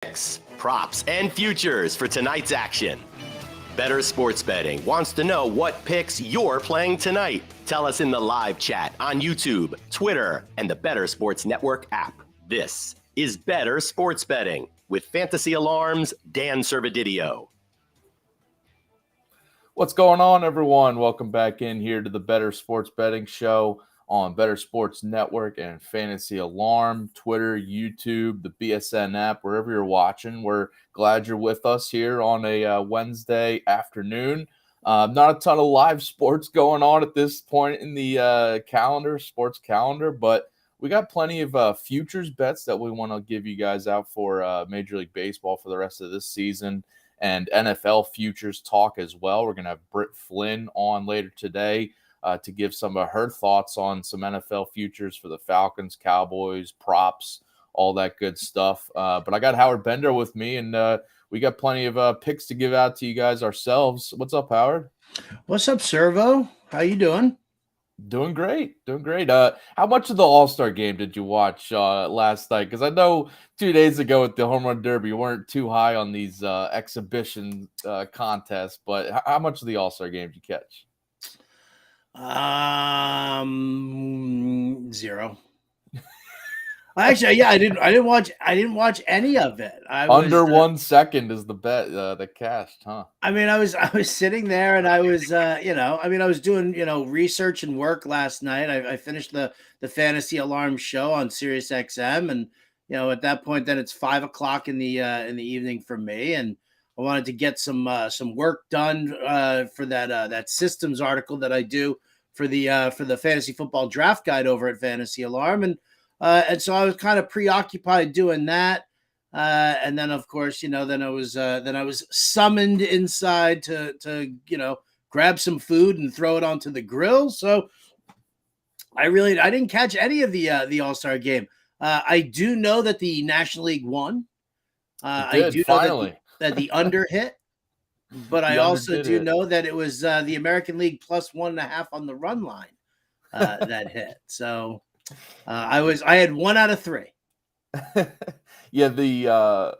picks, props, and futures for tonight's action. Bettor Sports Betting wants to know what picks you're playing tonight. Tell us in the live chat on YouTube, Twitter, and the Bettor Sports Network app. This is Bettor Sports Betting with Fantasy Alarm's Dan Servodidio. What's going on, everyone? Welcome back in here to the Bettor Sports Betting Show on Bettor Sports Network and Fantasy Alarm, Twitter, YouTube, the BSN app, wherever you're watching. We're glad you're with us here on a Wednesday afternoon. Not a ton of live sports going on at this point in the sports calendar, but we got plenty of futures bets that we want to give you guys out for Major League Baseball for the rest of this season, and NFL futures talk as well. We're going to have Britt Flynn on later today to give some of her thoughts on some NFL futures for the Falcons, Cowboys, props, all that good stuff. But I got Howard Bender with me, and we got plenty of picks to give out to you guys ourselves. What's up, Howard? What's up, Servo? How you doing? Doing great. How much of the All-Star Game did you watch last night? Because I know 2 days ago at the Home Run Derby, you weren't too high on these exhibition contests, but how much of the All-Star Game did you catch? 0. Actually, yeah, I didn't watch any of it. Under 1 second is the bet, the cash, huh? I mean, I was sitting there and I was, I was doing, research and work last night. I finished the Fantasy Alarm show on Sirius XM, and at that point, then it's 5:00 in the evening for me, and I wanted to get some work done for that systems article that I do for the fantasy football draft guide over at Fantasy Alarm, and so I was kind of preoccupied doing that, and then of course then I was summoned inside to grab some food and throw it onto the grill. So I didn't catch any of the All-Star Game. I do know that the National League won. I do finally know that the under hit, but I also do know that it was the American League plus 1.5 on the run line that hit. So I had 1 out of 3. Yeah, the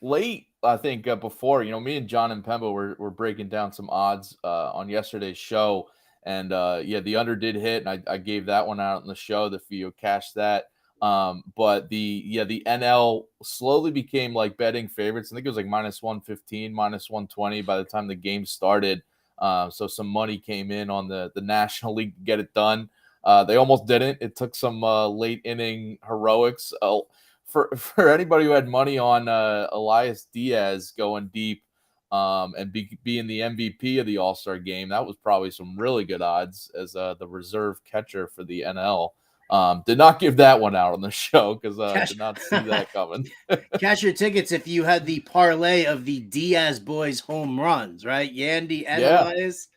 late, I think, before, me and John and Pemba were breaking down some odds on yesterday's show, and the under did hit, and I gave that one out on the show. The Fio cashed that. But the NL slowly became like betting favorites. I think it was like minus 115, minus 120 by the time the game started. So some money came in on the National League to get it done. They almost didn't. It took some late inning heroics. For anybody who had money on Elias Diaz going deep and being the MVP of the All-Star Game, that was probably some really good odds as the reserve catcher for the NL. Did not give that one out on the show because I did not see that coming. Cash your tickets if you had the parlay of the Diaz boys home runs, right? Yandy and Elias,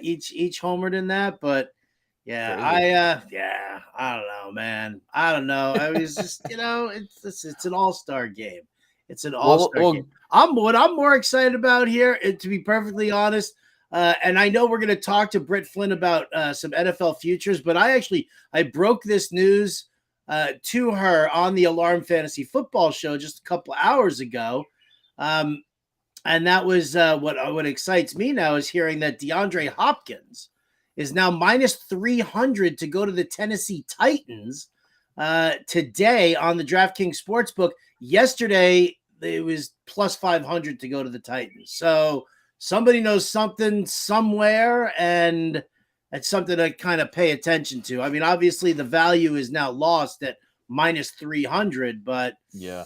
each homered in that. But yeah, I don't know, man. I don't know. I was just, it's an All-Star game. It's an All-Star game. What I'm more excited about here, to be perfectly honest. And I know we're going to talk to Britt Flynn about some NFL futures, but I broke this news to her on the Alarm Fantasy Football Show just a couple hours ago. And that was what excites me now is hearing that DeAndre Hopkins is now minus 300 to go to the Tennessee Titans today on the DraftKings Sportsbook. Yesterday, it was plus 500 to go to the Titans. So somebody knows something somewhere, and it's something to kind of pay attention to. I mean, obviously the value is now lost at minus 300, but yeah,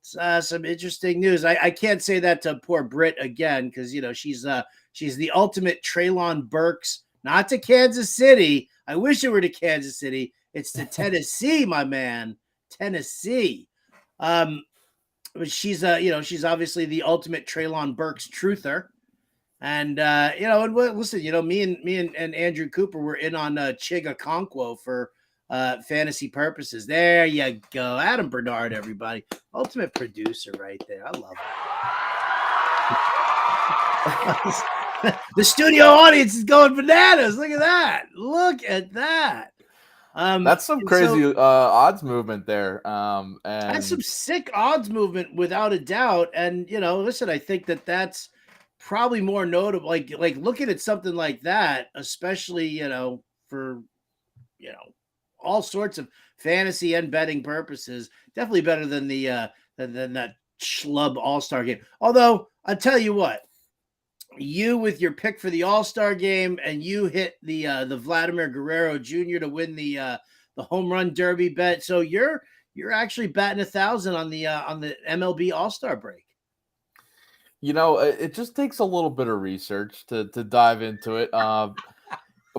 some interesting news. I can't say that to poor Britt again because she's the ultimate Treylon Burks, not to Kansas City. I wish it were to Kansas City. It's to Tennessee, my man, Tennessee. But she's obviously the ultimate Treylon Burks truther. And listen, me and Andrew Cooper were in on Chig Okwonko for fantasy purposes. There you go, Adam Bernard, everybody, ultimate producer right there. I love it. The studio audience is going bananas. Look at that. That's some crazy odds movement there. And that's some sick odds movement without a doubt. And, listen, I think that's probably more notable. Like looking at something like that, especially, for, all sorts of fantasy and betting purposes, definitely better than than that schlub All-Star game. Although I'll tell you what, you with your pick for the All-Star game and you hit the Vladimir Guerrero Jr. to win the home run derby bet. So you're actually batting 1,000 on the MLB All-Star break. It just takes a little bit of research to dive into it.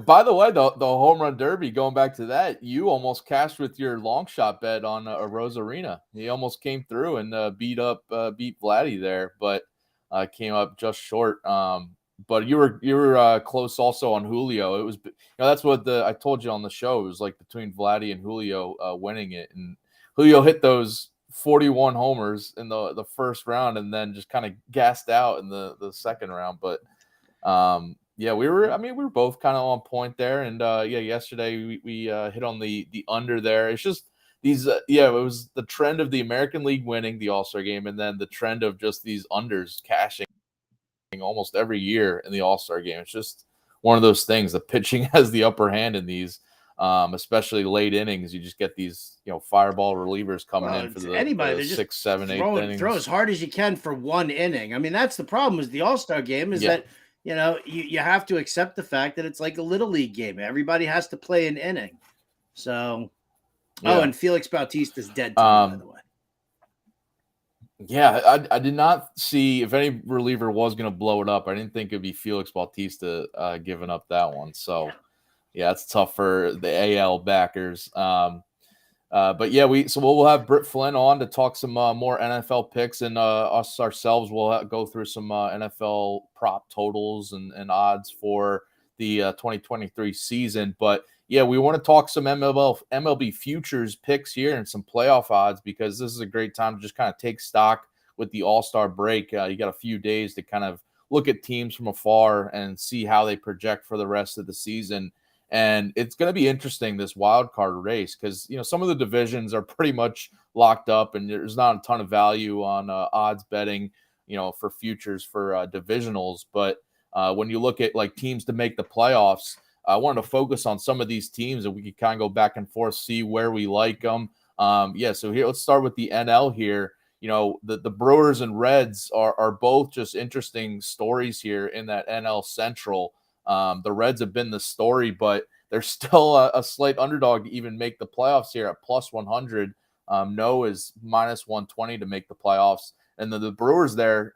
By the way, the home run derby, going back to that, you almost cashed with your long shot bet on a Rosarina. He almost came through and beat Vladdy there, but came up just short. But you were close also on Julio. It was, that's what I told you on the show. It was like between Vladdy and Julio winning it, and Julio hit those 41 homers in the first round, and then just kind of gassed out in the second round. But yeah, we were both kind of on point there. And yesterday we hit on the under there. It's just these, it was the trend of the American League winning the All-Star game, and then the trend of just these unders cashing almost every year in the All-Star game. It's just one of those things. The pitching has the upper hand in these, especially late innings. You just get these, fireball relievers coming in for the 6, 7, 8 innings. Throw as hard as you can for one inning. I mean, that's the problem with the All-Star game is that, you have to accept the fact that it's like a little league game. Everybody has to play an inning. So, and Felix Bautista's dead, by the way. Yeah, I did not see if any reliever was going to blow it up. I didn't think it'd be Felix Bautista giving up that one. So, it's tough for the AL backers. But we'll have Britt Flynn on to talk some more NFL picks, and us ourselves will go through some NFL prop totals and odds for the 2023 season. But we want to talk some MLB futures picks here and some playoff odds, because this is a great time to just kind of take stock with the All-Star break. You got a few days to kind of look at teams from afar and see how they project for the rest of the season. And it's going to be interesting, this wild card race, because, some of the divisions are pretty much locked up and there's not a ton of value on odds betting, for futures for divisionals. But when you look at like teams to make the playoffs, I wanted to focus on some of these teams and we could kind of go back and forth, see where we like them. So here, let's start with the NL here. The Brewers and Reds are both just interesting stories here in that NL Central. The Reds have been the story, but they're still a slight underdog to even make the playoffs here at plus 100. No is minus 120 to make the playoffs. And the Brewers there,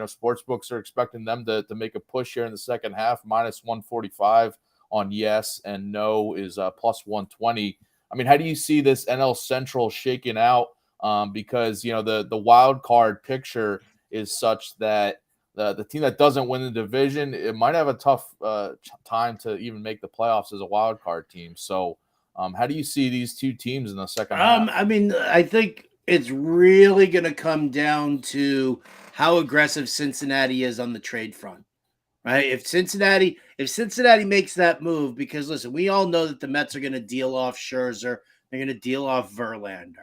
sports books are expecting them to make a push here in the second half, minus 145 on yes, and no is plus 120. I mean, how do you see this NL Central shaking out? Because, the wild card picture is such that the team that doesn't win the division, it might have a tough time to even make the playoffs as a wild card team. So how do you see these two teams in the second half? I mean, I think it's really going to come down to how aggressive Cincinnati is on the trade front, right? If Cincinnati makes that move, because listen, we all know that the Mets are going to deal off Scherzer, they're going to deal off Verlander.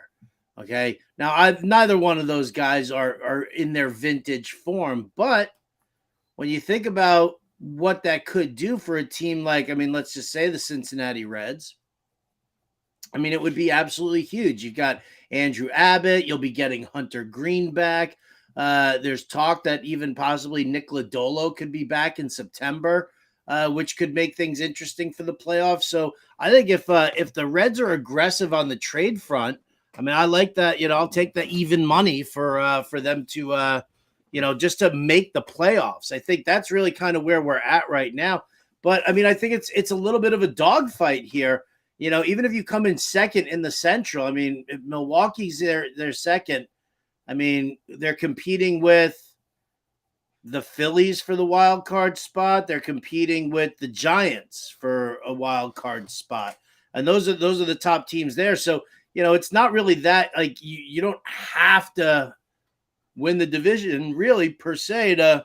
Okay. Now, neither one of those guys are in their vintage form, but when you think about what that could do for a team like, let's just say the Cincinnati Reds, it would be absolutely huge. You've got Andrew Abbott. You'll be getting Hunter Green back. There's talk that even possibly Nick Lodolo could be back in September, which could make things interesting for the playoffs. So I think if the Reds are aggressive on the trade front, I like that. I'll take the even money for them to, just to make the playoffs. I think that's really kind of where we're at right now. But I think it's a little bit of a dogfight here. Even if you come in second in the Central, if Milwaukee's their second, they're competing with the Phillies for the wild card spot. They're competing with the Giants for a wild card spot, and those are the top teams there. So. It's not really that, like, you don't have to win the division really per se to,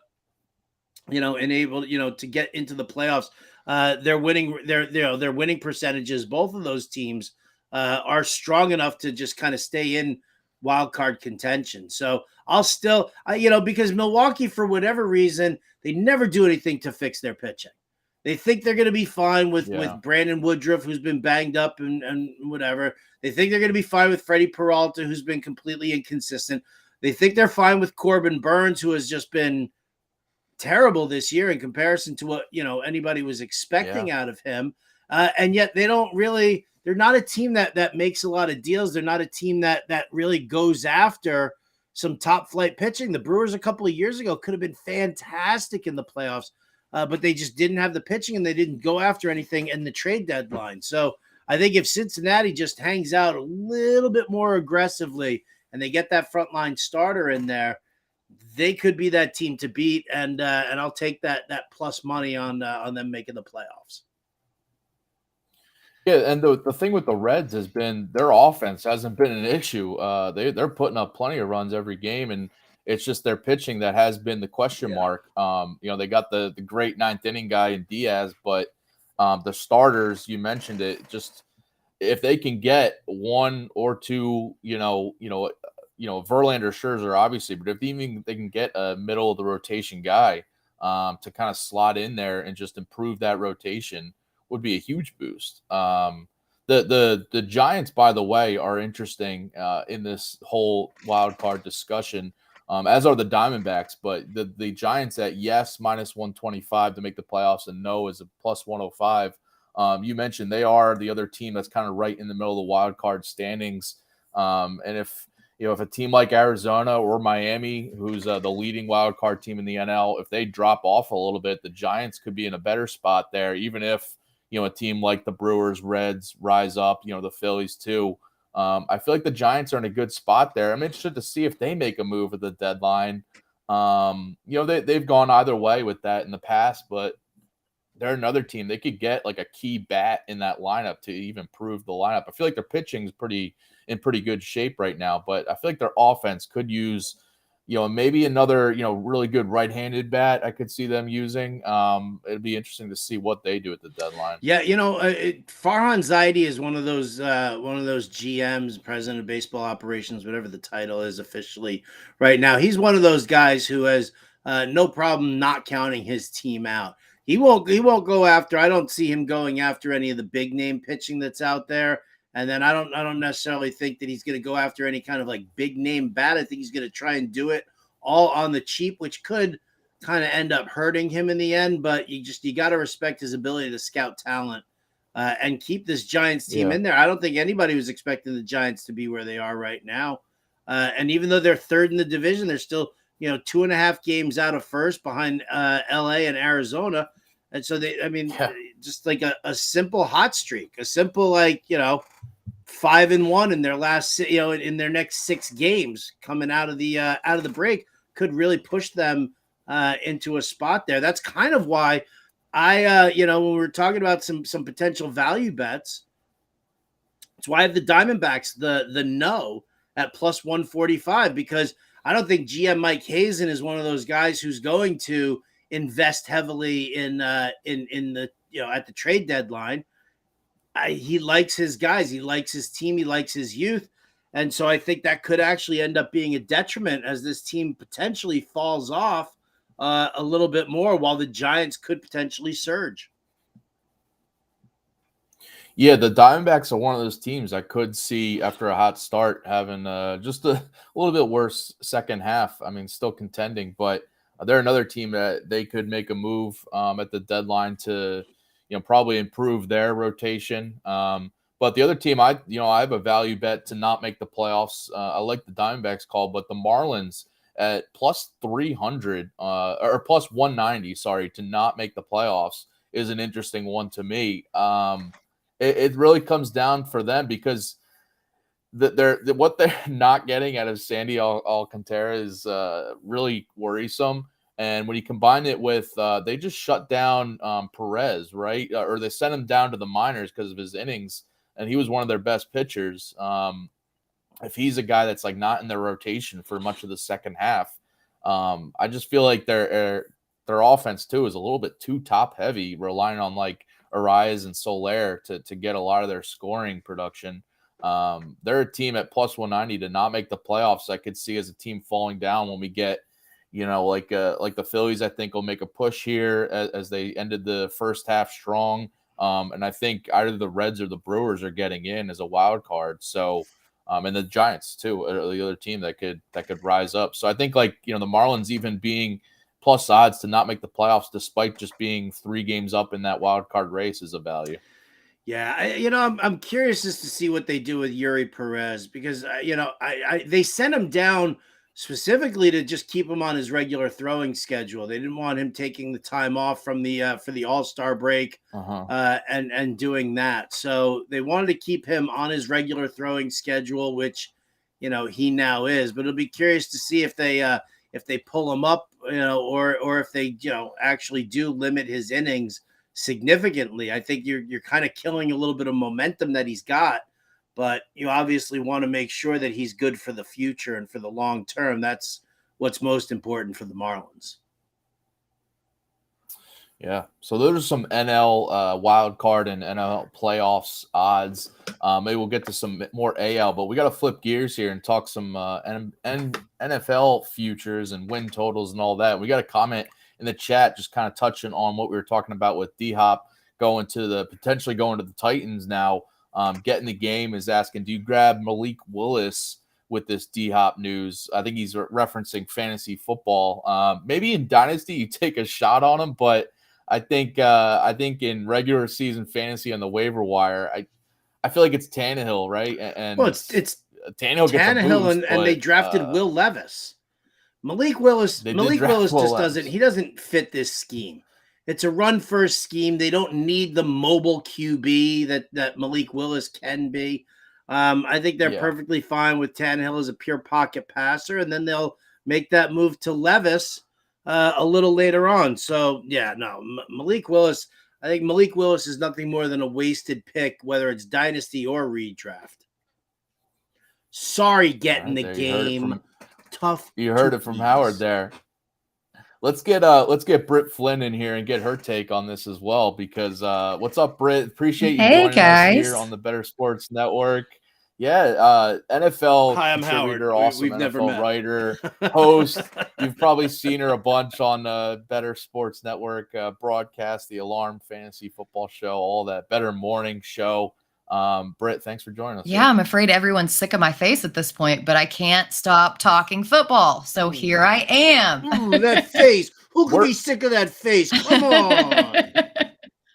enable, to get into the playoffs. their winning percentages, both of those teams are strong enough to just kind of stay in wild card contention. So I'll still, because Milwaukee, for whatever reason, they never do anything to fix their pitching. They think they're going to be fine with Brandon Woodruff, who's been banged up and whatever. They think they're going to be fine with Freddie Peralta, who's been completely inconsistent. They think they're fine with Corbin Burns, who has just been terrible this year in comparison to what anybody was expecting out of him. And yet they don't really. They're not a team that makes a lot of deals. They're not a team that really goes after some top flight pitching. The Brewers a couple of years ago could have been fantastic in the playoffs, but they just didn't have the pitching and they didn't go after anything in the trade deadline. So I think if Cincinnati just hangs out a little bit more aggressively and they get that frontline starter in there, they could be that team to beat. And I'll take that plus money on them making the playoffs. Yeah, and the thing with the Reds has been their offense hasn't been an issue. They're putting up plenty of runs every game, and it's just their pitching that has been the question mark. They got the great ninth inning guy in Diaz, but the starters, you mentioned it, just if they can get one or two, Verlander, Scherzer, obviously, but if even they can get a middle of the rotation guy to kind of slot in there and just improve that rotation, would be a huge boost. The Giants, by the way, are interesting in this whole wild card discussion, as are the Diamondbacks. But the Giants at yes minus 125 to make the playoffs and no is a plus 105. You mentioned they are the other team that's kind of right in the middle of the wild card standings. And if a team like Arizona or Miami, who's the leading wild card team in the NL, if they drop off a little bit, the Giants could be in a better spot there, even if a team like the Brewers, Reds rise up, the Phillies too. I feel like the Giants are in a good spot there. I'm interested to see if they make a move at the deadline. They've gone either way with that in the past, but they're another team. They could get like a key bat in that lineup to even improve the lineup. I feel like their pitching is in pretty good shape right now, but I feel like their offense could use maybe another, really good right-handed bat I could see them using. It'd be interesting to see what they do at the deadline. Yeah, Farhan Zaidi is one of those GMs, president of baseball operations, whatever the title is officially right now. He's one of those guys who has no problem not counting his team out. He won't go after. I don't see him going after any of the big name pitching that's out there. And then I don't necessarily think that he's going to go after any kind of like big name bat. I think he's going to try and do it all on the cheap, which could kind of end up hurting him in the end. But you got to respect his ability to scout talent and keep this Giants team in there. I don't think anybody was expecting the Giants to be where they are right now. And even though they're third in the division, they're still 2.5 games out of first behind LA and Arizona. And so just like a simple hot streak, a simple 5-1 in their last, in their next 6 games coming out of the break could really push them into a spot there. That's kind of why I, when we were talking about some potential value bets, it's why I have the Diamondbacks, the no at plus 145, because I don't think GM Mike Hazen is one of those guys who's going to invest heavily in the at the trade deadline. He likes his guys, he likes his team, he likes his youth, and so I think that could actually end up being a detriment as this team potentially falls off a little bit more, while the Giants could potentially surge. Yeah, the Diamondbacks are one of those teams I could see after a hot start having just a little bit worse second half. I mean, still contending, but they're another team that they could make a move at the deadline to, probably improve their rotation. But the other team, I have a value bet to not make the playoffs. I like the Diamondbacks call, but the Marlins at plus 300 or plus 190, to not make the playoffs is an interesting one to me. It really comes down for them because what they're not getting out of Sandy Alcantara is really worrisome. And when you combine it with they just shut down Perez, right? Or they sent him down to the minors because of his innings, and he was one of their best pitchers. If he's a guy that's like not in their rotation for much of the second half, I just feel like the their offense too is a little bit too top heavy, relying on like Arias and Soler to get a lot of their scoring production. They're a team at plus 190 to not make the playoffs. I could see as a team falling down when we get, like the Phillies, I think will make a push here as they ended the first half strong. And I think either the Reds or the Brewers are getting in as a wild card. So, and the Giants too, the other team that could rise up. So I think the Marlins even being plus odds to not make the playoffs, despite just being 3 games up in that wild card race, is a value. Yeah, I'm curious as to see what they do with Yuri Perez because they sent him down specifically to just keep him on his regular throwing schedule. They didn't want him taking the time off from the for the All-Star break and doing that. So they wanted to keep him on his regular throwing schedule, which he now is. But it'll be curious to see if they pull him up, or if they actually do limit his innings significantly. I think you're kind of killing a little bit of momentum that he's got, but you obviously want to make sure that he's good for the future and for the long term. That's what's most important for the Marlins. Yeah. So those are some NL wild card and NL playoffs odds. Maybe we'll get to some more AL, but we got to flip gears here and talk some NFL futures and win totals and all that. We got a comment in the chat just kind of touching on what we were talking about with D-Hop potentially going to the Titans now. Getting the game is asking, do you grab Malik Willis with this D-Hop news? I think he's referencing fantasy football. Maybe in Dynasty you take a shot on him, but I think in regular season fantasy on the waiver wire, I feel like it's Tannehill, right? And it's Tannehill gets a boost, and they drafted Will Levis. Malik Willis doesn't fit this scheme. It's a run first scheme. They don't need the mobile QB that Malik Willis can be. I think they're perfectly fine with Tannehill as a pure pocket passer, and then they'll make that move to Levis a little later on. So Malik Willis. I think Malik Willis is nothing more than a wasted pick, whether it's dynasty or redraft. Sorry, getting the game. Tough. You heard it from Howard there. Let's get Britt Flynn in here and get her take on this as well, because what's up, Britt? Appreciate you joining us here on the Better Sports Network. Yeah, NFL contributor, awesome we've NFL writer, host. You've probably seen her a bunch on Better Sports Network broadcast, the Alarm Fantasy Football Show, all that Better Morning Show. Britt, thanks for joining us. Yeah, I'm afraid everyone's sick of my face at this point, but I can't stop talking football. So here I am. Ooh, that face. Who could be sick of that face? Come on.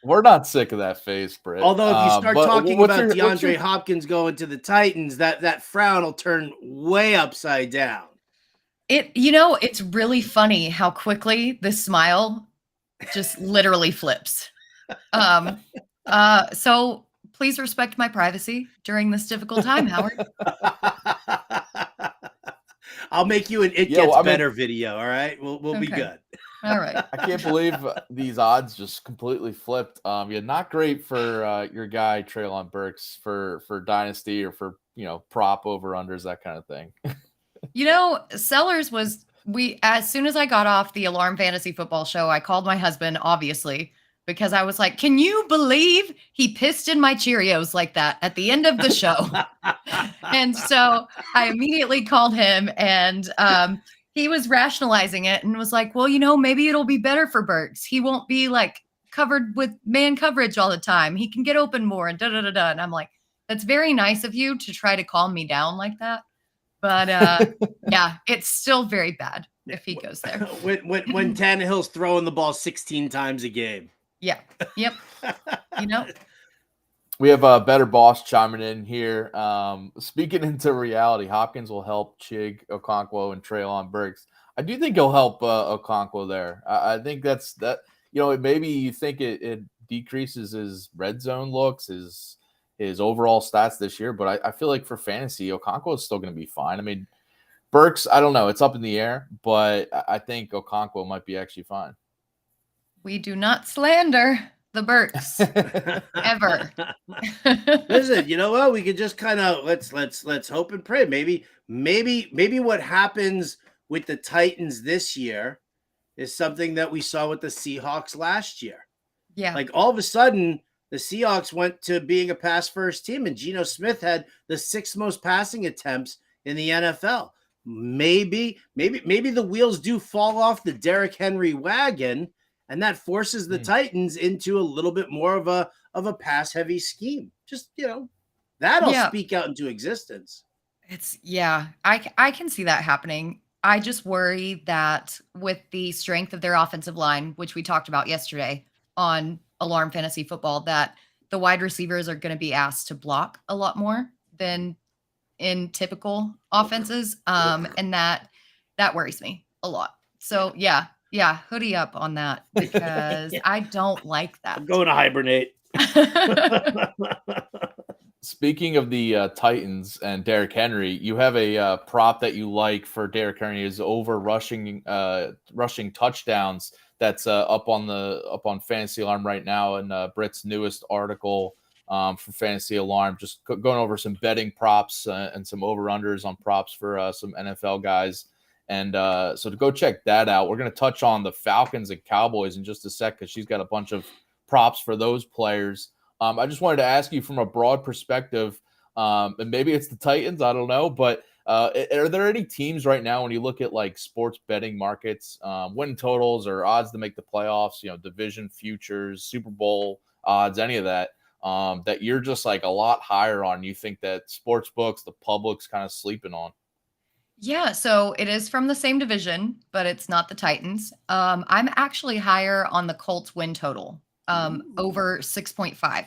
We're not sick of that face, Britt. Although if you start talking about DeAndre Hopkins going to the Titans, that frown will turn way upside down. It's really funny how quickly this smile just literally flips. So please respect my privacy during this difficult time, Howard. I'll make you an It Gets Better video, all right? We'll be good. All right. I can't believe these odds just completely flipped. Not great for your guy, Treylon Burks, for Dynasty or for, prop over-unders, that kind of thing. Sellers as soon as I got off the Alarm Fantasy Football Show, I called my husband, obviously, because I was like, can you believe he pissed in my Cheerios like that at the end of the show? And so I immediately called him, and he was rationalizing it and was like, well, maybe it'll be better for Burks. He won't be covered with man coverage all the time. He can get open more and da-da-da-da. And I'm like, that's very nice of you to try to calm me down like that. But it's still very bad if he goes there. When Tannehill's throwing the ball 16 times a game. Yeah. Yep. We have a Better Boss chiming in here. Speaking into reality, Hopkins will help Chig, Okwonko, and Treylon Burks. I do think he'll help Okwonko there. I think that's that. Maybe you think it decreases his red zone looks, his overall stats this year, but I feel like for fantasy, Okwonko is still going to be fine. I mean, Burks, I don't know. It's up in the air, but I think Okwonko might be actually fine. We do not slander the Burks ever. Listen, you know what? We could just kind of let's hope and pray. Maybe what happens with the Titans this year is something that we saw with the Seahawks last year. Yeah. Like all of a sudden, the Seahawks went to being a pass first team, and Geno Smith had the 6th most passing attempts in the NFL. Maybe the wheels do fall off the Derrick Henry wagon, and that forces the Titans into a little bit more of a pass heavy scheme. Just, that'll speak out into existence. I can see that happening. I just worry that with the strength of their offensive line, which we talked about yesterday on Alarm Fantasy Football, that the wide receivers are going to be asked to block a lot more than in typical offenses. And that worries me a lot. So yeah, hoodie up on that, because I don't like that. I'm going to hibernate. Speaking of the Titans and Derrick Henry, you have a prop that you like for Derrick Henry is over rushing touchdowns. That's up on Fantasy Alarm right now, in Britt's newest article for Fantasy Alarm. Just going over some betting props and some over-unders on props for some NFL guys. And so to go check that out, we're going to touch on the Falcons and Cowboys in just a sec, because she's got a bunch of props for those players. I just wanted to ask you from a broad perspective, and maybe it's the Titans, I don't know, but are there any teams right now when you look at like sports betting markets, win totals or odds to make the playoffs, division futures, Super Bowl odds, any of that, that you're just like a lot higher on? You think that sports books, the public's kind of sleeping on? Yeah, so it is from the same division, but it's not the Titans. I'm actually higher on the Colts win total, over 6.5.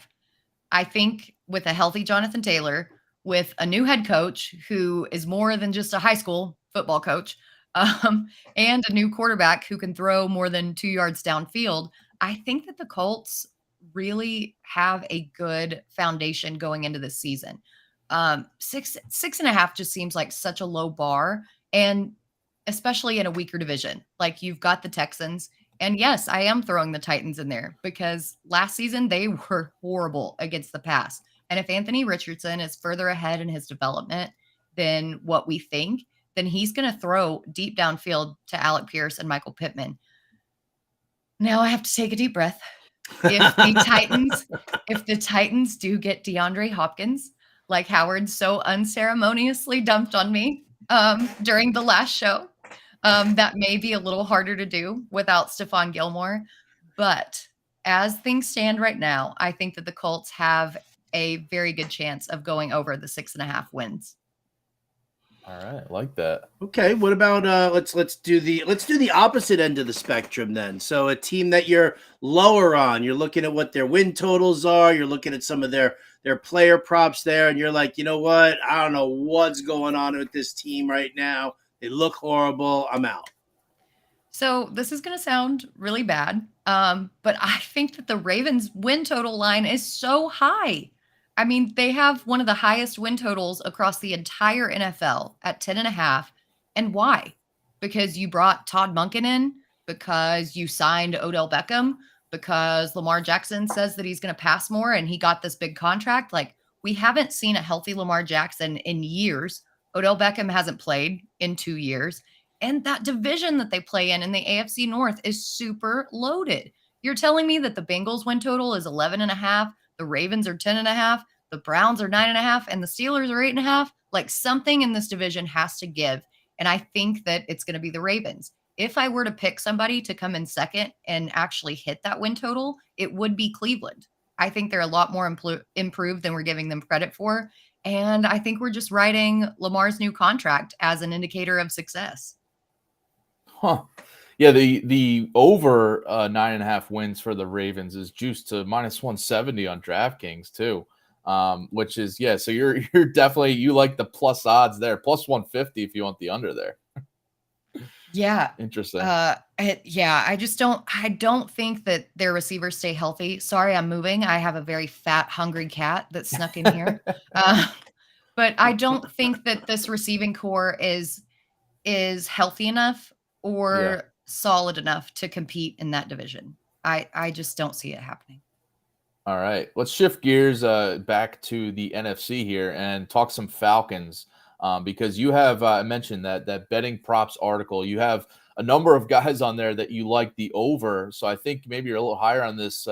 I think with a healthy Jonathan Taylor, with a new head coach who is more than just a high school football coach, and a new quarterback who can throw more than 2 yards downfield, I think that the Colts really have a good foundation going into this season. 6.5 just seems like such a low bar, and especially in a weaker division. Like, you've got the Texans, and yes, I am throwing the Titans in there because last season they were horrible against the pass. And if Anthony Richardson is further ahead in his development than what we think, then he's going to throw deep downfield to Alec Pierce and Michael Pittman. Now I have to take a deep breath. If the Titans do get DeAndre Hopkins, like Howard so unceremoniously dumped on me during the last show, that may be a little harder to do without Stephon Gilmore. But as things stand right now, I think that the Colts have a very good chance of going over the 6.5 wins. All right, I like that. Okay, what about let's do the opposite end of the spectrum then. So a team that you're lower on, you're looking at what their win totals are, you're looking at some of their player props there, and you're like, you know what? I don't know what's going on with this team right now. They look horrible. I'm out. So this is going to sound really bad, but I think that the Ravens win total line is so high. I mean, they have one of the highest win totals across the entire NFL at 10.5. And why? Because you brought Todd Monken in, because you signed Odell Beckham, because Lamar Jackson says that he's going to pass more and he got this big contract. Like, we haven't seen a healthy Lamar Jackson in years. Odell Beckham hasn't played in 2 years. And that division that they play in the AFC North is super loaded. You're telling me that the Bengals win total is 11.5, the Ravens are 10.5, the Browns are 9.5, and the Steelers are 8.5? Like, something in this division has to give. And I think that it's going to be the Ravens. If I were to pick somebody to come in second and actually hit that win total, it would be Cleveland. I think they're a lot more improved than we're giving them credit for. And I think we're just writing Lamar's new contract as an indicator of success. Huh. Yeah, the over 9.5 wins for the Ravens is juiced to -170 on DraftKings too, which is, yeah. So you're definitely, you like the plus odds there, +150 if you want the under there. Yeah. Interesting. I don't think that their receivers stay healthy. Sorry, I'm moving. I have a very fat, hungry cat that snuck in here. But I don't think that this receiving core is healthy enough or solid enough to compete in that division. I just don't see it happening. All right, let's shift gears back to the NFC here and talk some Falcons. because you have I mentioned that betting props article. You have a number of guys on there that you like the over. So I think maybe you're a little higher on this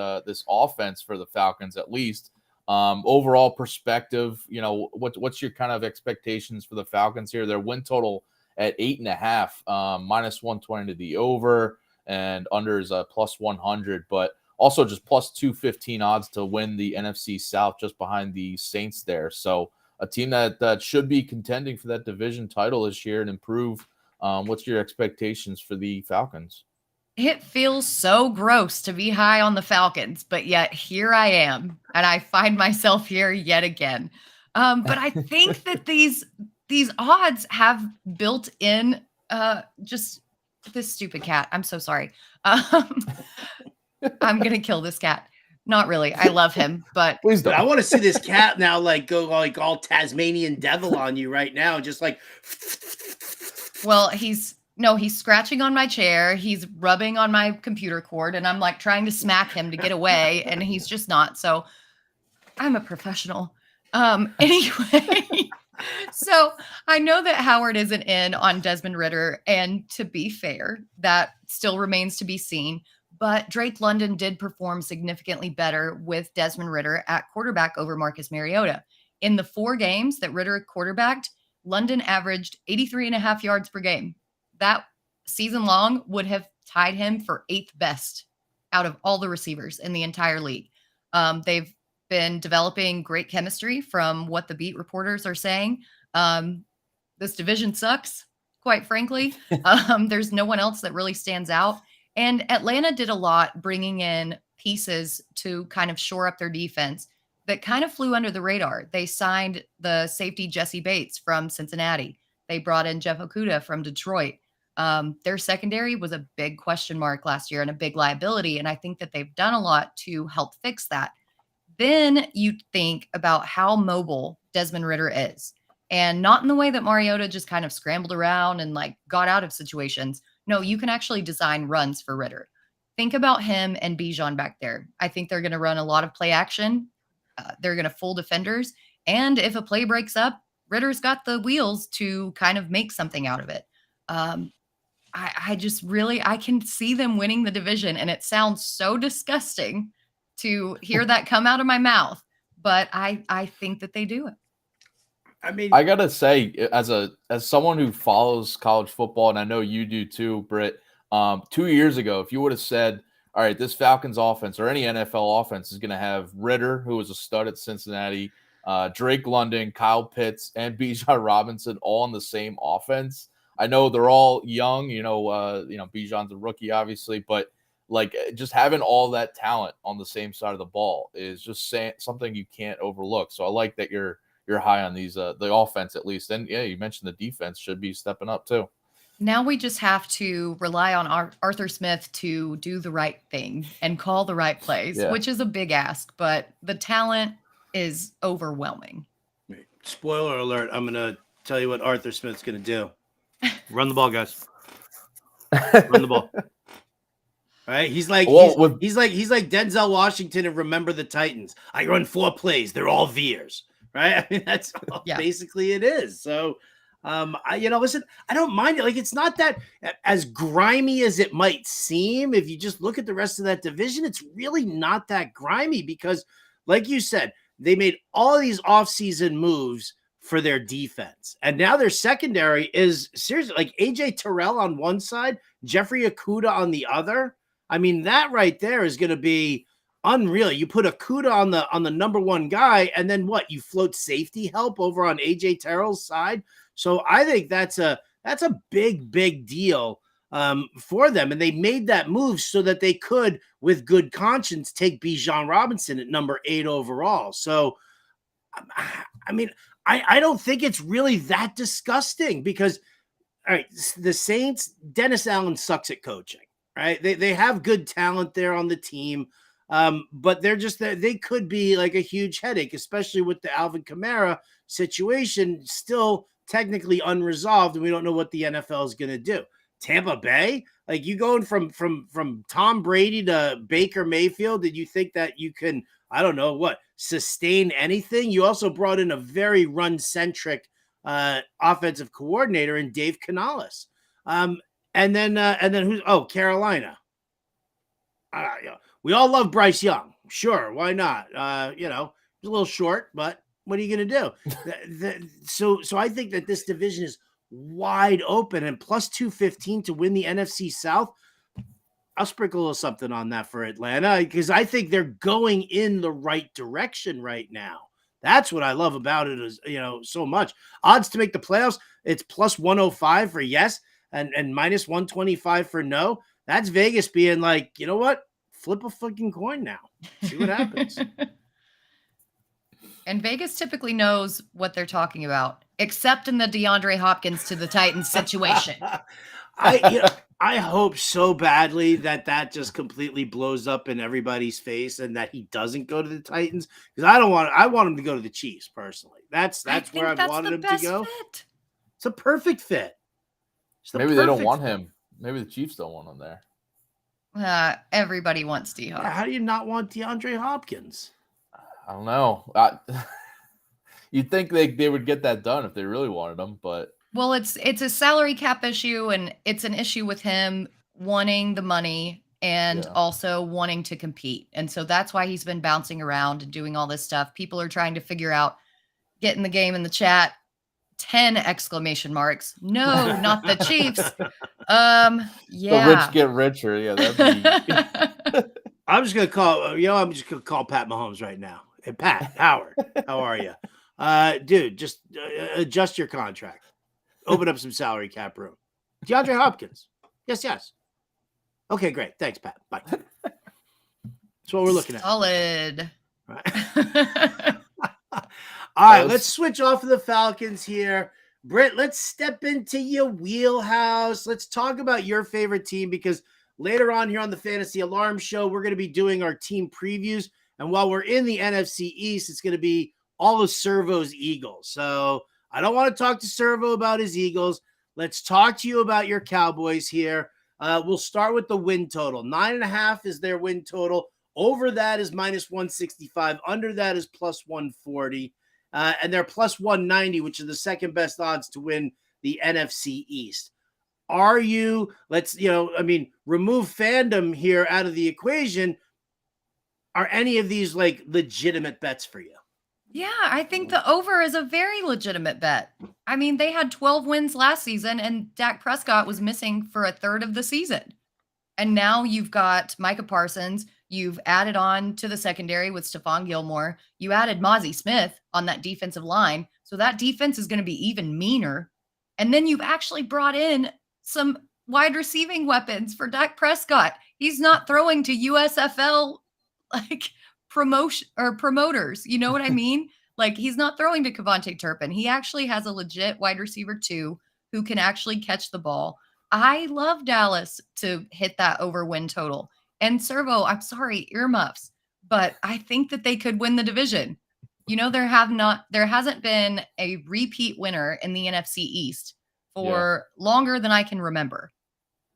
offense for the Falcons at least. Overall perspective, what's your kind of expectations for the Falcons here? Their win total at 8.5, minus 120 to the over, and under is plus 100, but also just plus 215 odds to win the NFC South, just behind the Saints there. So a team that should be contending for that division title this year and improve. What's your expectations for the Falcons? It feels so gross to be high on the Falcons, but yet here I am, and I find myself here yet again. But I think that these odds have built in just this stupid cat. I'm so sorry. I'm gonna kill this cat. Not really. I love him, but please don't. I want to see this cat now, go like all Tasmanian devil on you right now, just like. Well, he's scratching on my chair. He's rubbing on my computer cord, and I'm like trying to smack him to get away, and he's just not. So I'm a professional. Anyway, so I know that Howard isn't in on Desmond Ridder, and to be fair, that still remains to be seen. But Drake London did perform significantly better with Desmond Ridder at quarterback over Marcus Mariota. In the 4 games that Ridder quarterbacked, London averaged 83.5 yards per game. That season long would have tied him for 8th best out of all the receivers in the entire league. They've been developing great chemistry from what the beat reporters are saying. This division sucks, quite frankly. There's no one else that really stands out. And Atlanta did a lot bringing in pieces to kind of shore up their defense that kind of flew under the radar. They signed the safety Jesse Bates from Cincinnati. They brought in Jeff Okudah from Detroit. Their secondary was a big question mark last year and a big liability. And I think that they've done a lot to help fix that. Then you think about how mobile Desmond Ridder is, and not in the way that Mariota just kind of scrambled around and like got out of situations. No, you can actually design runs for Ridder. Think about him and Bijan back there. I think they're going to run a lot of play action. They're going to fool defenders. And if a play breaks up, Ridder's got the wheels to kind of make something out of it. I can see them winning the division, and it sounds so disgusting to hear that come out of my mouth, but I think that they do it. I mean, I gotta say, as someone who follows college football, and I know you do too, Britt, 2 years ago, if you would have said, all right, this Falcons offense or any NFL offense is going to have Ridder, who was a stud at Cincinnati, Drake London, Kyle Pitts, and Bijan Robinson all in the same offense. I know they're all young, Bijan's a rookie, obviously, but like just having all that talent on the same side of the ball is just something you can't overlook. So I like that you're high on these, the offense at least. And yeah, you mentioned the defense should be stepping up too. Now we just have to rely on Arthur Smith to do the right thing and call the right plays, which is a big ask, but the talent is overwhelming. Spoiler alert. I'm going to tell you what Arthur Smith's going to do. Run the ball, guys. Run the ball. Right? He's like Denzel Washington and Remember the Titans. I run 4 plays. They're all veers. Right? I mean, that's basically it is. So, listen, I don't mind it. Like, it's not that as grimy as it might seem. If you just look at the rest of that division, it's really not that grimy because, like you said, they made all these offseason moves for their defense. And now their secondary is seriously like AJ Terrell on one side, Jeffrey Okudah on the other. I mean, that right there is going to be unreal. You put Okudah on the number one guy, and then what? You float safety help over on AJ Terrell's side. So I think that's a big deal for them. And they made that move so that they could, with good conscience, take Bijan Robinson at number 8 overall. So, I mean, I don't think it's really that disgusting because, all right, the Saints, Dennis Allen sucks at coaching, right? They have good talent there on the team, but they could be like a huge headache, especially with the Alvin Kamara situation still technically unresolved, and we don't know what the NFL is going to do. Tampa Bay, like you going from Tom Brady to Baker Mayfield, did you think that you can, I don't know what, sustain anything? You also brought in a very run-centric offensive coordinator in Dave Canales. And then who's Carolina. We all love Bryce Young. Sure, why not? He's a little short, but what are you going to do? So I think that this division is wide open, and plus 215 to win the NFC South. I'll sprinkle a little something on that for Atlanta because I think they're going in the right direction right now. That's what I love about it is, so much. Odds to make the playoffs, it's plus 105 for yes and minus 125 for no. That's Vegas being like, you know what? Flip a fucking coin now. See what happens. And Vegas typically knows what they're talking about, except in the DeAndre Hopkins to the Titans situation. I hope so badly that just completely blows up in everybody's face and that he doesn't go to the Titans because I want him to go to the Chiefs personally. That's where I've wanted him to go. Fit. It's a perfect fit. Maybe they don't want him. Maybe the Chiefs don't want him there. Everybody wants D-Hop. Yeah, how do you not want DeAndre Hopkins? I don't know. You'd think they would get that done if they really wanted him, but well, it's a salary cap issue, and it's an issue with him wanting the money and also wanting to compete. And so that's why he's been bouncing around and doing all this stuff. People are trying to figure out, get in the game in the chat, 10 exclamation marks. No, not the Chiefs. Yeah. The rich get richer. Yeah, that'd be... I'm just gonna call Pat Mahomes right now. Hey, Pat Howard, how are you? Dude, just adjust your contract. Open up some salary cap room. DeAndre Hopkins. Yes. Okay, great. Thanks, Pat. Bye. That's what we're looking at. Solid. Right. All right, let's switch off of the Falcons here. Britt, let's step into your wheelhouse. Let's talk about your favorite team because later on here on the Fantasy Alarm Show, we're going to be doing our team previews. And while we're in the NFC East, it's going to be all of Servo's Eagles. So I don't want to talk to Servo about his Eagles. Let's talk to you about your Cowboys here. We'll start with the win total. 9.5 is their win total. Over that is minus 165. Under that is plus 140. And they're plus 190, which is the second best odds to win the NFC East. Are you, remove fandom here out of the equation. Are any of these like legitimate bets for you? Yeah, I think the over is a very legitimate bet. I mean, they had 12 wins last season, and Dak Prescott was missing for a third of the season. And now you've got Micah Parsons. You've added on to the secondary with Stephon Gilmore. You added Mozzie Smith on that defensive line. So that defense is going to be even meaner. And then you've actually brought in some wide receiving weapons for Dak Prescott. He's not throwing to USFL promoters. You know what I mean? Like, he's not throwing to Kevontae Turpin. He actually has a legit wide receiver too, who can actually catch the ball. I love Dallas to hit that over win total. And Servo, I'm sorry, earmuffs, but I think that they could win the division. There hasn't been a repeat winner in the NFC East for longer than I can remember.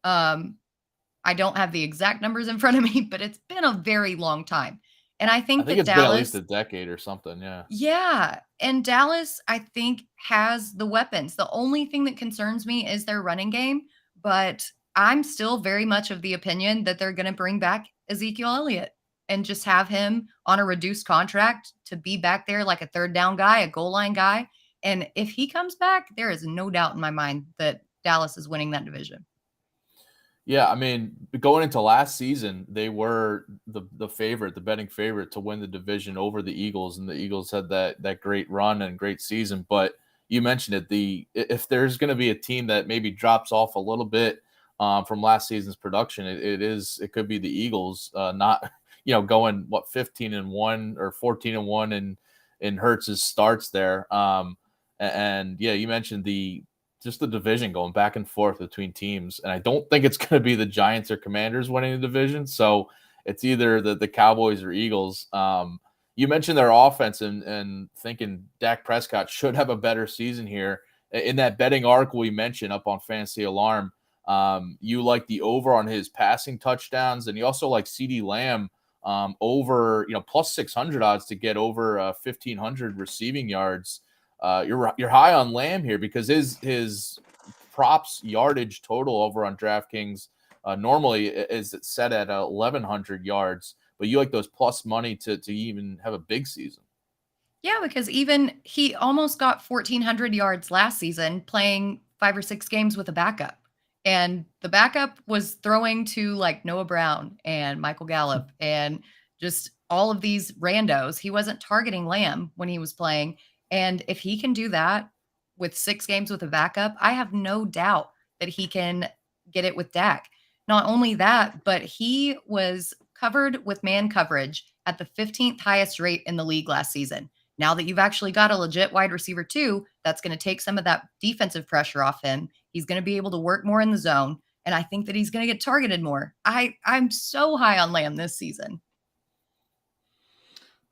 I don't have the exact numbers in front of me, but it's been a very long time. And I think that it's Dallas, been at least a decade or something. Yeah. Yeah. And Dallas, I think, has the weapons. The only thing that concerns me is their running game, but I'm still very much of the opinion that they're going to bring back Ezekiel Elliott and just have him on a reduced contract to be back there like a third down guy, a goal line guy. And if he comes back, there is no doubt in my mind that Dallas is winning that division. Yeah, I mean, going into last season, they were the favorite, the betting favorite to win the division over the Eagles, and the Eagles had that great run and great season. But you mentioned it, if there's going to be a team that maybe drops off a little bit from last season's production, it could be the Eagles, not going 15-1 or 14-1 in Hurts's starts there. And you mentioned the division going back and forth between teams. And I don't think it's going to be the Giants or Commanders winning the division. So it's either the Cowboys or Eagles. You mentioned their offense and thinking Dak Prescott should have a better season here. In that betting article we mentioned up on Fantasy Alarm, you like the over on his passing touchdowns, and you also like CeeDee Lamb over, plus 600 odds to get over 1,500 receiving yards. you're high on Lamb here because his props yardage total over on DraftKings normally is set at 1,100 yards, but you like those plus money to even have a big season. Yeah, because even he almost got 1,400 yards last season playing 5 or 6 games with a backup. And the backup was throwing to like Noah Brown and Michael Gallup and just all of these randos. He wasn't targeting Lamb when he was playing. And if he can do that with 6 games with a backup, I have no doubt that he can get it with Dak. Not only that, but he was covered with man coverage at the 15th highest rate in the league last season. Now that you've actually got a legit wide receiver too, that's going to take some of that defensive pressure off him. He's going to be able to work more in the zone. And I think that he's going to get targeted more. I'm so high on Lamb this season.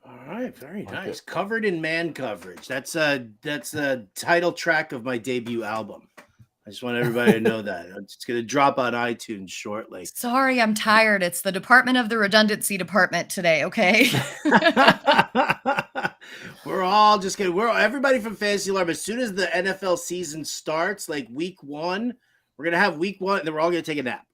All right. Very nice. Covered in man coverage. That's a title track of my debut album. I just want everybody to know that. It's going to drop on iTunes shortly. Sorry, I'm tired. It's the Department of the Redundancy Department today, okay? We're all just kidding. Everybody from Fantasy Alarm, as soon as the NFL season starts, like week 1, we're going to have week 1, and then we're all going to take a nap.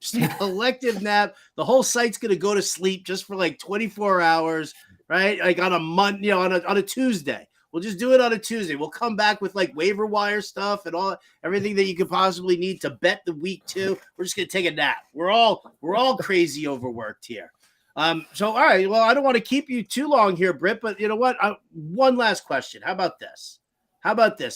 Just a collective nap. The whole site's going to go to sleep just for like 24 hours, right? Like on a Monday, on a Tuesday. We'll just do it on a Tuesday. We'll come back with like waiver wire stuff and everything that you could possibly need to bet the week 2. We're just going to take a nap. We're all crazy overworked here. So, all right. Well, I don't want to keep you too long here, Britt, but you know what? One last question. How about this?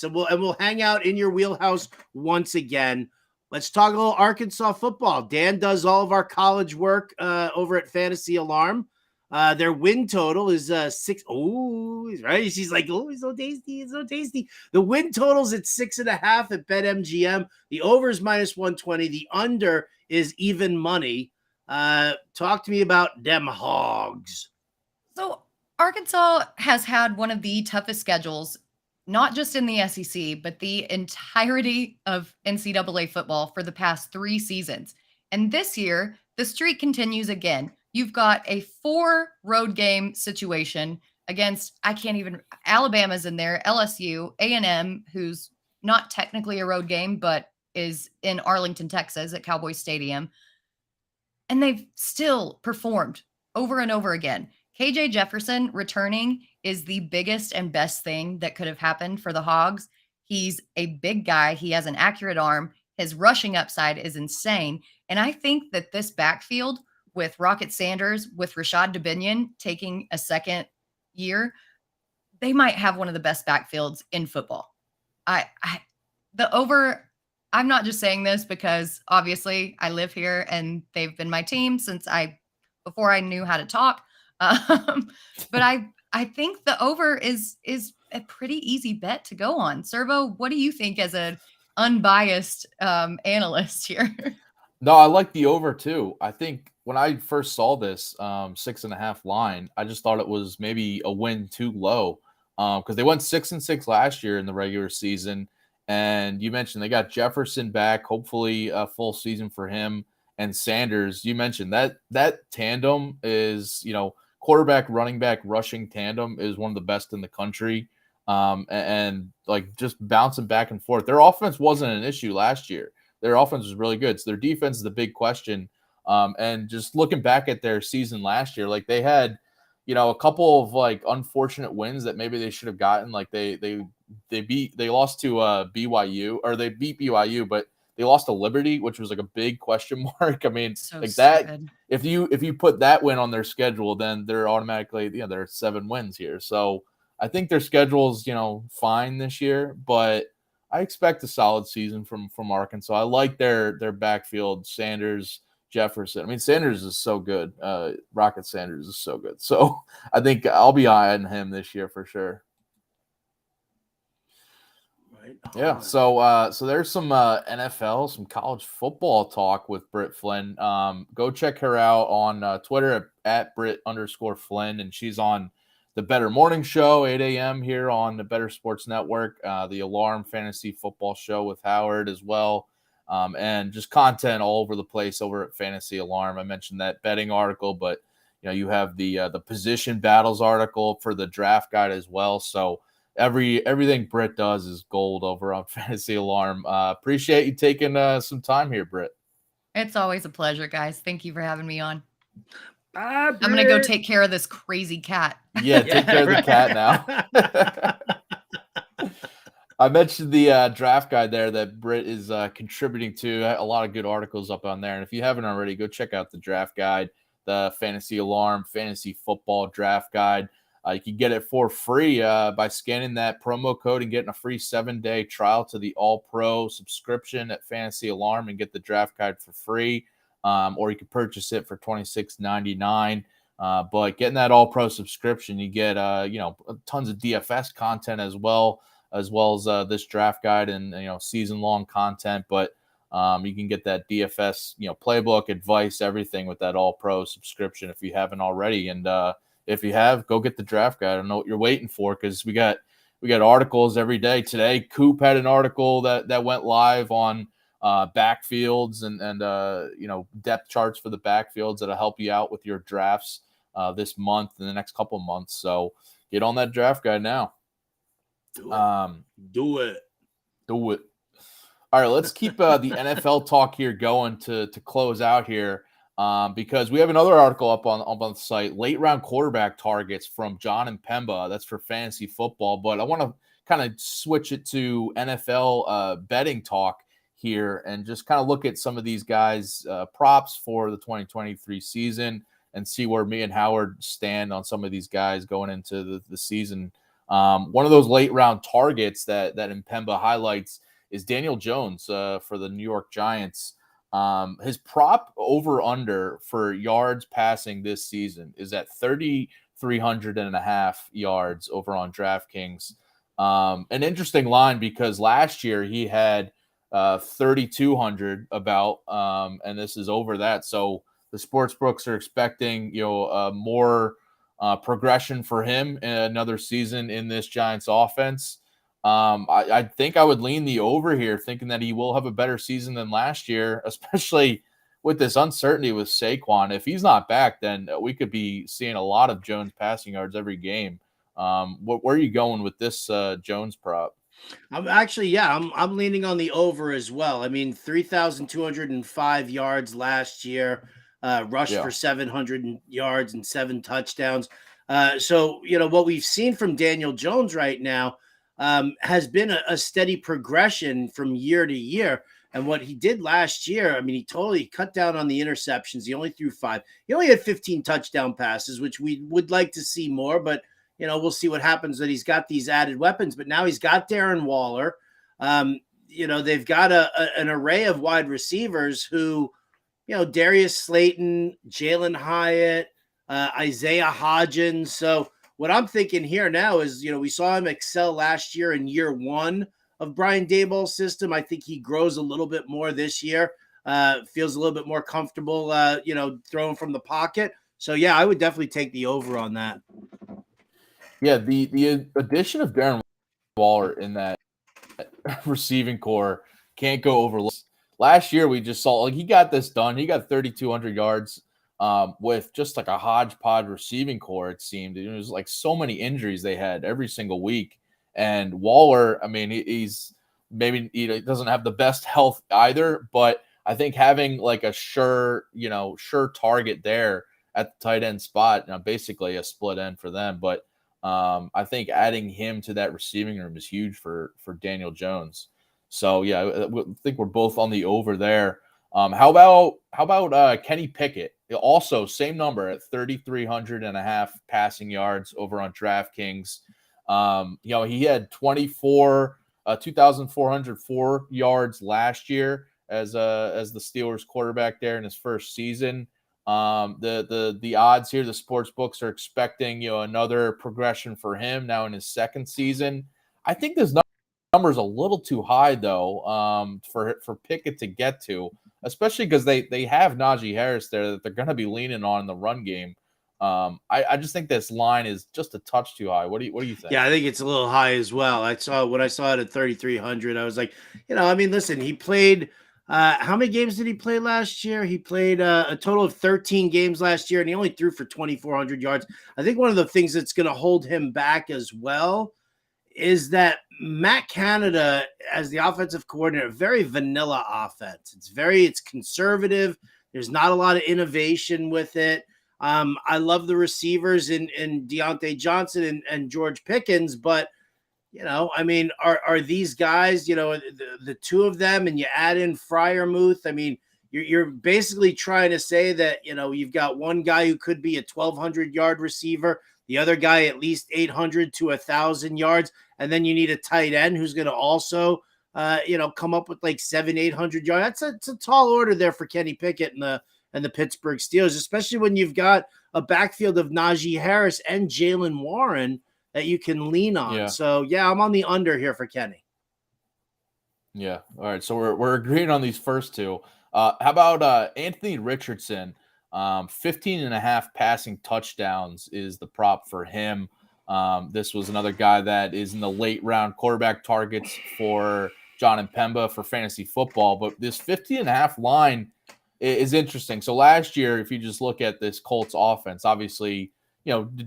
And we'll hang out in your wheelhouse once again. Let's talk a little Arkansas football. Dan does all of our college work over at Fantasy Alarm. Their win total is 6. Oh, he's right. She's like, oh, it's so tasty. It's so tasty. The win total's at 6.5 at BetMGM. The over is -120. The under is even money. Talk to me about them hogs. So Arkansas has had one of the toughest schedules, not just in the SEC, but the entirety of NCAA football for the past 3 seasons. And this year, the streak continues again. You've got a 4 road game situation against, Alabama's in there, LSU, A&M, who's not technically a road game, but is in Arlington, Texas at Cowboys Stadium. And they've still performed over and over again. KJ Jefferson returning is the biggest and best thing that could have happened for the Hogs. He's a big guy. He has an accurate arm. His rushing upside is insane. And I think that this backfield with Rocket Sanders, with Rashad Dubinion taking a second year, they might have one of the best backfields in football. I'm not just saying this because obviously I live here and they've been my team since before I knew how to talk. But I think the over is a pretty easy bet to go on. Servo, what do you think as an unbiased analyst here? No, I like the over too. I think when I first saw this 6.5 line, I just thought it was maybe a win too low because they went 6-6 last year in the regular season. And you mentioned they got Jefferson back, hopefully a full season for him, and Sanders. You mentioned that tandem is, quarterback, running back, rushing tandem is one of the best in the country. And like just bouncing back and forth. Their offense wasn't an issue last year. Their offense was really good. So their defense is the big question. And just looking back at their season last year, like they had, a couple of like unfortunate wins that maybe they should have gotten. Like they lost to BYU, or they beat BYU, but they lost to Liberty, which was like a big question mark. I mean, so like stupid. that, if you put that win on their schedule, then they're automatically, there are 7 wins here. So I think their schedule's, fine this year, but I expect a solid season from Arkansas. I like their backfield, Sanders, Jefferson. I mean, Sanders is so good. Rocket Sanders is so good. So I think I'll be eyeing him this year for sure. Right. Yeah. So there's some NFL, some college football talk with Britt Flynn. Go check her out on Twitter at Britt_Flynn, and she's on the Bettor Morning Show, 8 a.m. here on the Bettor Sports Network, the Alarm Fantasy Football Show with Howard as well, and just content all over the place over at Fantasy Alarm. I mentioned that betting article, but you have the position battles article for the draft guide as well. So everything Britt does is gold over on Fantasy Alarm. Appreciate you taking some time here, Britt. It's always a pleasure, guys. Thank you for having me on. Bye, I'm going to go take care of this crazy cat. Yeah, take care of the cat now. I mentioned the draft guide there that Britt is contributing to. A lot of good articles up on there. And if you haven't already, go check out the draft guide, the Fantasy Alarm Fantasy Football Draft Guide. You can get it for free by scanning that promo code and getting a free 7-day trial to the All-Pro subscription at Fantasy Alarm and get the draft guide for free. Or you can purchase it for $26.99. But getting that All-Pro subscription, you get tons of DFS content as well as this draft guide and season-long content. But you can get that DFS playbook, advice, everything with that All-Pro subscription if you haven't already. And if you have, go get the draft guide. I don't know what you're waiting for because we got articles every day. Today, Coop had an article that went live on backfields and depth charts for the backfields that'll help you out with your drafts this month and the next couple of months. So get on that draft guide now. Do it. All right, let's keep the NFL talk here going to close out here because we have another article up on the site, late round quarterback targets from John and Pemba. That's for fantasy football, but I want to kind of switch it to NFL betting talk here and just kind of look at some of these guys' props for the 2023 season and see where me and Howard stand on some of these guys going into the season. One of those late round targets that Mpemba highlights is Daniel Jones for the New York Giants. His prop over under for yards passing this season is at 3,300.5 yards over on DraftKings. An interesting line because last year he had 3,200 about, and this is over that. So the sportsbooks are expecting more progression for him in another season in this Giants offense. I think I would lean the over here, thinking that he will have a better season than last year, especially with this uncertainty with Saquon. If he's not back, then we could be seeing a lot of Jones passing yards every game. Where are you going with this Jones prop? I'm leaning on the over as well. I mean, 3,205 yards last year, rushed for 700 yards and 7 touchdowns. So what we've seen from Daniel Jones right now has been a steady progression from year to year. And what he did last year, I mean, he totally cut down on the interceptions. He only threw 5. He only had 15 touchdown passes, which we would like to see more, but we'll see what happens that he's got these added weapons. But now he's got Darren Waller. They've got an array of wide receivers who, Darius Slayton, Jalen Hyatt, Isaiah Hodgins. So what I'm thinking here now is, we saw him excel last year in year 1 of Brian Daboll's system. I think he grows a little bit more this year, feels a little bit more comfortable, throwing from the pocket. So, yeah, I would definitely take the over on that. Yeah, the addition of Darren Waller in that receiving core can't go overlooked. Last year, we just saw he got this done. He got 3,200 yards with just like a hodgepodge receiving core, it seemed. It was like so many injuries they had every single week. And Waller, I mean, he's maybe he doesn't have the best health either, but I think having like a sure target there at the tight end spot, basically a split end for them. But I think adding him to that receiving room is huge for Daniel Jones. So yeah, I think we're both on the over there. How about Kenny Pickett? Also same number at 3,300.5 passing yards over on DraftKings. He had 2,404 yards last year as the Steelers quarterback there in his first season. The odds here, the sports books are expecting another progression for him now in his second season. I think this number is a little too high though for Pickett to get to, especially because they have Najee Harris there that they're going to be leaning on in the run game. I just think this line is just a touch too high. What do you think? Yeah, I think it's a little high as well. When I saw it at 3,300, I was like, listen, he played. How many games did he play last year? He played a total of 13 games last year, and he only threw for 2,400 yards. I think one of the things that's going to hold him back as well is that Matt Canada, as the offensive coordinator, very vanilla offense. It's conservative. There's not a lot of innovation with it. I love the receivers in Deontay Johnson and George Pickens, but I mean, are these guys, the two of them, and you add in Freiermuth? I mean, you're basically trying to say that, you've got one guy who could be a 1,200-yard receiver, the other guy at least 800 to 1,000 yards, and then you need a tight end who's going to also, come up with like 700-800 yards. It's a tall order there for Kenny Pickett and the Pittsburgh Steelers, especially when you've got a backfield of Najee Harris and Jaylen Warren that you can lean on. Yeah. So, yeah, I'm on the under here for Kenny. Yeah. All right. So we're agreeing on these first two. How about Anthony Richardson? 15.5 passing touchdowns is the prop for him. This was another guy that is in the late round quarterback targets for John and Pemba for fantasy football. But this 15.5 line is interesting. So last year, if you just look at this Colts offense, obviously,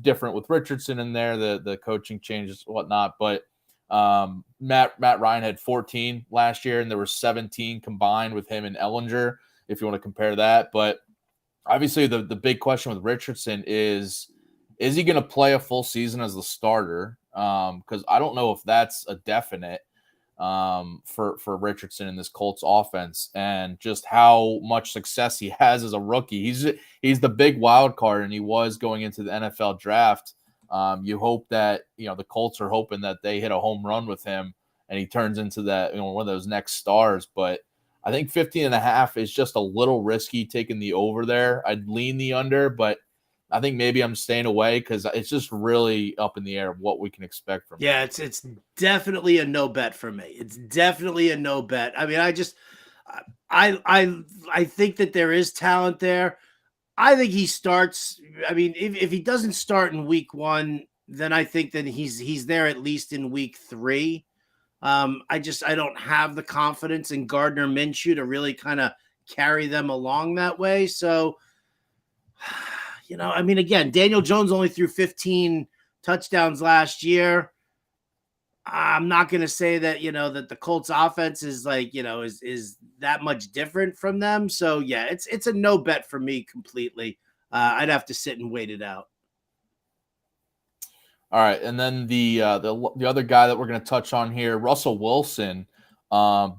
different with Richardson in there, the coaching changes, whatnot. But Matt Ryan had 14 last year, and there were 17 combined with him and Ellinger, if you want to compare that. But obviously, the big question with Richardson is he going to play a full season as the starter? Because I don't know if that's a definite for Richardson in this Colts offense, and just how much success he has as a rookie. He's the big wild card, and he was going into the NFL draft. You hope that, the Colts are hoping that they hit a home run with him and he turns into that, one of those next stars. But I think 15.5 is just a little risky taking the over there. I'd lean the under, but I think maybe I'm staying away because it's just really up in the air of what we can expect from him. Yeah, it's definitely a no bet for me. It's definitely a no bet. I mean, I think that there is talent there. I think he starts. I mean, if he doesn't start in week 1, then I think that he's there at least in week 3. I don't have the confidence in Gardner Minshew to really kind of carry them along that way. So, I mean, again, Daniel Jones only threw 15 touchdowns last year. I'm not going to say that, that the Colts offense is like, is that much different from them. So yeah, it's a no bet for me completely. I'd have to sit and wait it out. All right. And then the other guy that we're going to touch on here, Russell Wilson,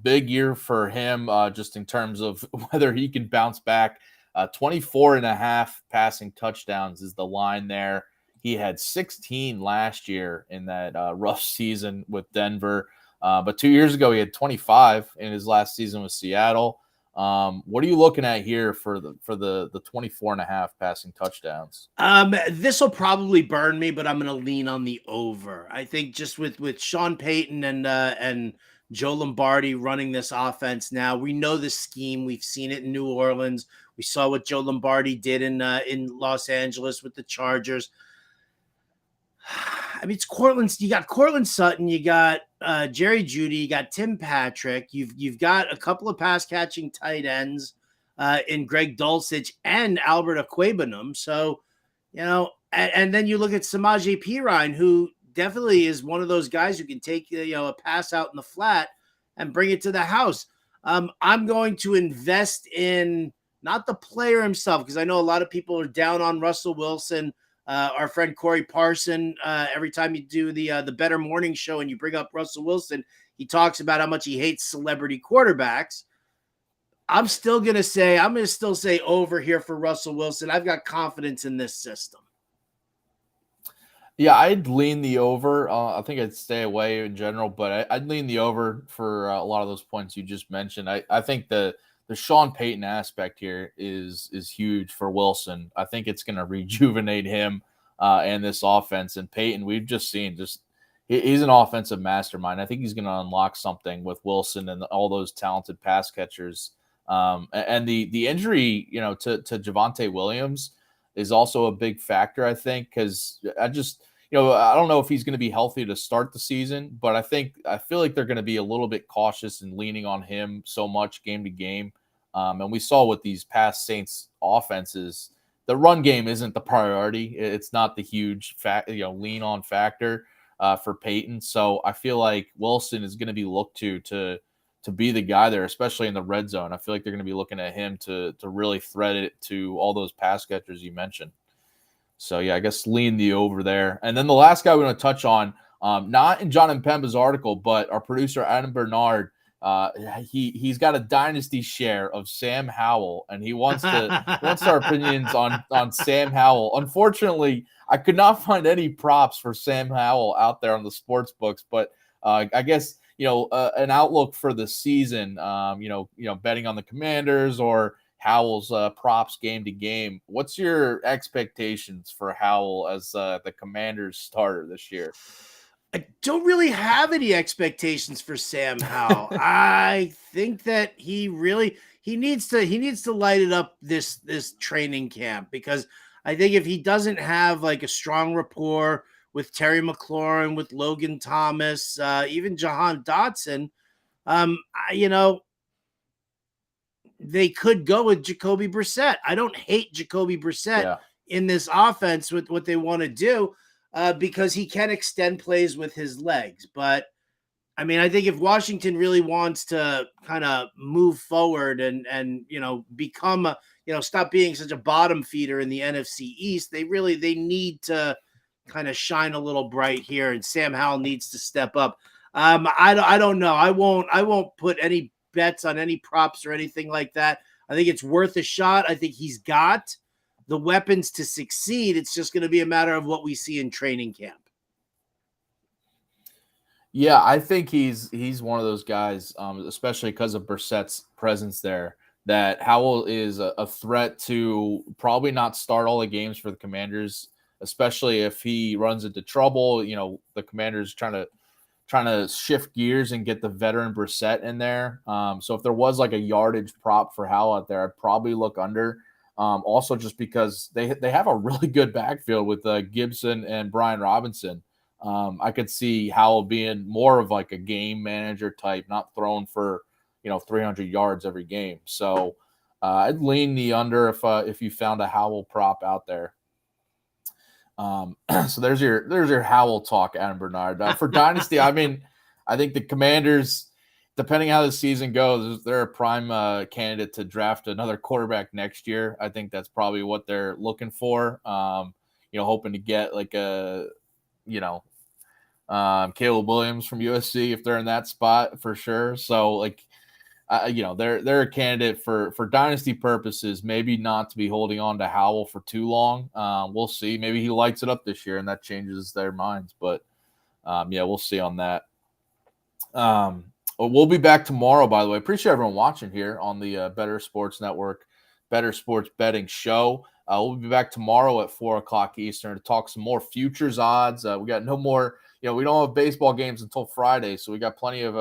big year for him, just in terms of whether he can bounce back. 24.5 passing touchdowns is the line there. He had 16 last year in that rough season with Denver. But 2 years ago, he had 25 in his last season with Seattle. What are you looking at here for the 24.5 passing touchdowns? This will probably burn me, but I'm going to lean on the over. I think just with Sean Payton and Joe Lombardi running this offense now, we know the scheme. We've seen it in New Orleans. We saw what Joe Lombardi did in Los Angeles with the Chargers. I mean, it's Cortland. You got Cortland Sutton. You got Jerry Jeudy. You got Tim Patrick. You've got a couple of pass catching tight ends in Greg Dulcich and Albert Aquabanum. So, and then you look at Samaje Perine, who definitely is one of those guys who can take a pass out in the flat and bring it to the house. I'm going to invest in not the player himself, because I know a lot of people are down on Russell Wilson. Our friend Corey Parson, every time you do the Bettor Morning Show and you bring up Russell Wilson, he talks about how much he hates celebrity quarterbacks. I'm going to still say over here for Russell Wilson. I've got confidence in this system. Yeah, I'd lean the over. I think I'd stay away in general, but I'd lean the over for a lot of those points you just mentioned. I think the Sean Payton aspect here is huge for Wilson. I think it's going to rejuvenate him and this offense. And Payton, we've just seen he's an offensive mastermind. I think he's going to unlock something with Wilson and all those talented pass catchers. And the injury, to Javonte Williams is also a big factor, I think, because I don't know if he's going to be healthy to start the season, but I feel like they're going to be a little bit cautious and leaning on him so much game to game. And we saw with these past Saints offenses, the run game isn't the priority. It's not the huge lean on factor. for Peyton. So I feel like Wilson is going to be looked to be the guy there, especially in the red zone. I feel like they're going to be looking at him to really thread it to all those pass catchers you mentioned. So, yeah, I guess lean the over there. And then the last guy we want to touch on, not in John and Pemba's article, but our producer, Adam Bernard, he's got a dynasty share of Sam Howell, and he wants our opinions on Sam Howell. Unfortunately, I could not find any props for Sam Howell out there on the sports books, but I guess an outlook for the season, betting on the Commanders or Howell's props game to game. What's your expectations for Howell as the Commanders starter this year? I don't really have any expectations for Sam Howell. I think that he needs to light it up this training camp, because I think if he doesn't have like a strong rapport with Terry McLaurin, with Logan Thomas, even Jahan Dotson, they could go with Jacoby Brissett. I don't hate Jacoby Brissett in this offense with what they want to do, because he can extend plays with his legs. But I mean, I think if Washington really wants to kind of move forward and become stop being such a bottom feeder in the NFC East, they need to kind of shine a little bright here, and Sam Howell needs to step up. I don't know. I won't put any bets on any props or anything like that. I think it's worth a shot. I think he's got the weapons to succeed. It's just going to be a matter of what we see in training camp. Yeah, I think he's one of those guys, especially because of Brissett's presence there, that Howell is a threat to probably not start all the games for the Commanders, especially if he runs into trouble. The Commanders trying to shift gears and get the veteran Brissett in there. So if there was like a yardage prop for Howell out there, I'd probably look under. Also, just because they have a really good backfield with Gibson and Brian Robinson. I could see Howell being more of like a game manager type, not throwing for 300 yards every game. So I'd lean the under if you found a Howell prop out there. So there's your Howell talk, Adam Bernard. For Dynasty, I mean, I think the Commanders, depending how the season goes, they're a prime candidate to draft another quarterback next year. I think that's probably what they're looking for. Hoping to get like Caleb Williams from USC if they're in that spot for sure. So they're a candidate for dynasty purposes, maybe not to be holding on to Howell for too long. We'll see. Maybe he lights it up this year and that changes their minds. But we'll see on that. We'll be back tomorrow, by the way. Appreciate everyone watching here on the Bettor Sports Network, Bettor Sports Betting Show. We'll be back tomorrow at 4:00 Eastern to talk some more futures odds. We got no more. We don't have baseball games until Friday, so we got plenty of,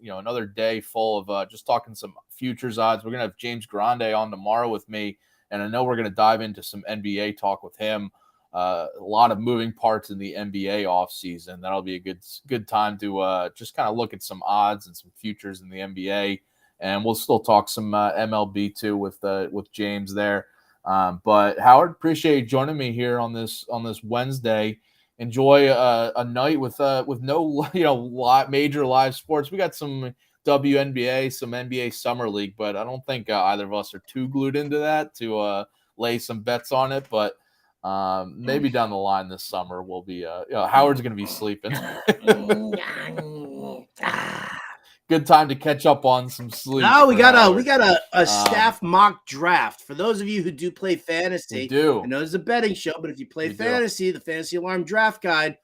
another day full of just talking some futures odds. We're going to have James Grande on tomorrow with me, and I know we're going to dive into some NBA talk with him. A lot of moving parts in the NBA offseason. That'll be a good time to just kind of look at some odds and some futures in the NBA, and we'll still talk some MLB too with James there. But Howard, appreciate you joining me here on this Wednesday. Enjoy a night with no major live sports. We got some WNBA, some NBA Summer League, but I don't think either of us are too glued into that to lay some bets on it. But maybe down the line this summer we'll be Howard's going to be sleeping. Good time to catch up on some sleep. No, we got a staff mock draft. For those of you who do play fantasy, I know it's a betting show, but if you play fantasy, the Fantasy Alarm Draft Guide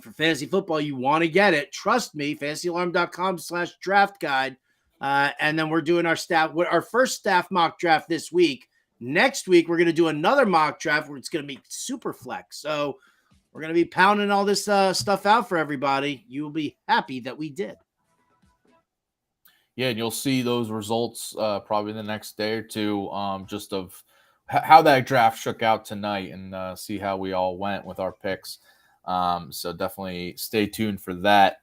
for fantasy football, you want to get it. Trust me, fantasyalarm.com/draft guide. And then we're doing our first staff mock draft this week. Next week, we're going to do another mock draft where it's going to be super flex. So we're going to be pounding all this stuff out for everybody. You will be happy that we did. Yeah, and you'll see those results probably the next day or two, just of how that draft shook out tonight, and see how we all went with our picks. So definitely stay tuned for that.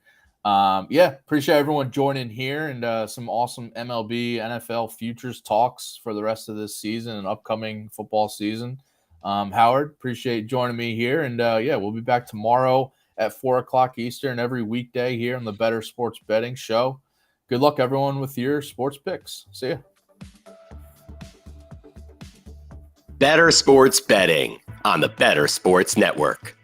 Appreciate everyone joining here, and some awesome MLB NFL futures talks for the rest of this season and upcoming football season. Howard, appreciate joining me here, and we'll be back tomorrow at 4 o'clock Eastern every weekday here on the Bettor Sports Betting Show. Good luck, everyone, with your sports picks. See ya. Bettor Sports Betting on the Bettor Sports Network.